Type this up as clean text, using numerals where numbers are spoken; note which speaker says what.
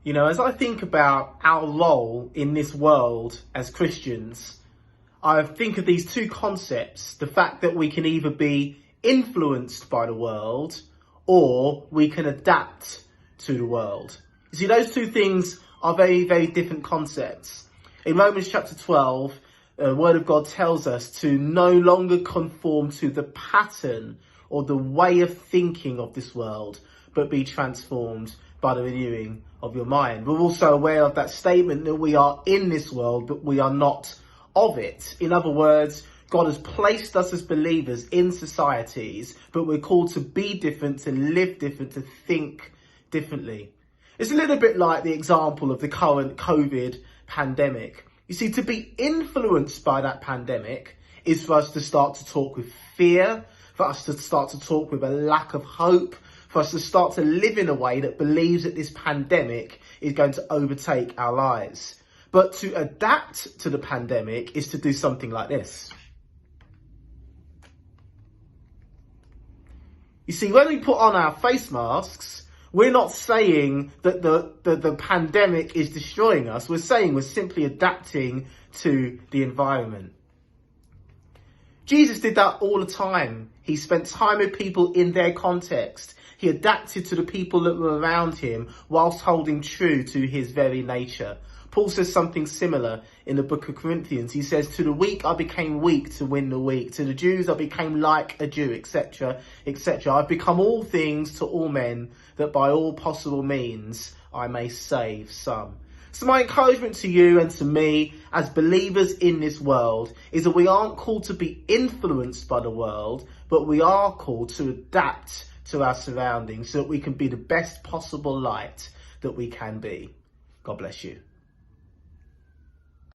Speaker 1: You know, as I think about our role in this world as Christians, I think of these two concepts: the fact that we can either be influenced by the world or we can adapt to the world. You see, those two things are very, very different concepts. In Romans chapter 12, the Word of God tells us to no longer conform to the pattern or the way of thinking of this world, but be transformed by the renewing of your mind. We're also aware of that statement that we are in this world, but we are not of it. In other words, God has placed us as believers in societies, but we're called to be different, to live different, to think differently. It's a little bit like the example of the current COVID pandemic. You see, to be influenced by that pandemic is for us to start to talk with fear, for us to start to talk with a lack of hope, for us to start to live in a way that believes that this pandemic is going to overtake our lives. But to adapt to the pandemic is to do something like this. You see, when we put on our face masks, we're not saying that the pandemic is destroying us. We're saying we're simply adapting to the environment. Jesus did that all the time. He spent time with people in their context. He adapted to the people that were around him whilst holding true to his very nature. Paul says something similar in the book of Corinthians. He says, to the weak I became weak to win the weak. To the Jews I became like a Jew, etc., etc. I've become all things to all men, that by all possible means I may save some. So my encouragement to you and to me as believers in this world is that we aren't called to be influenced by the world, but we are called to adapt to our surroundings so that we can be the best possible light that we can be. God bless you.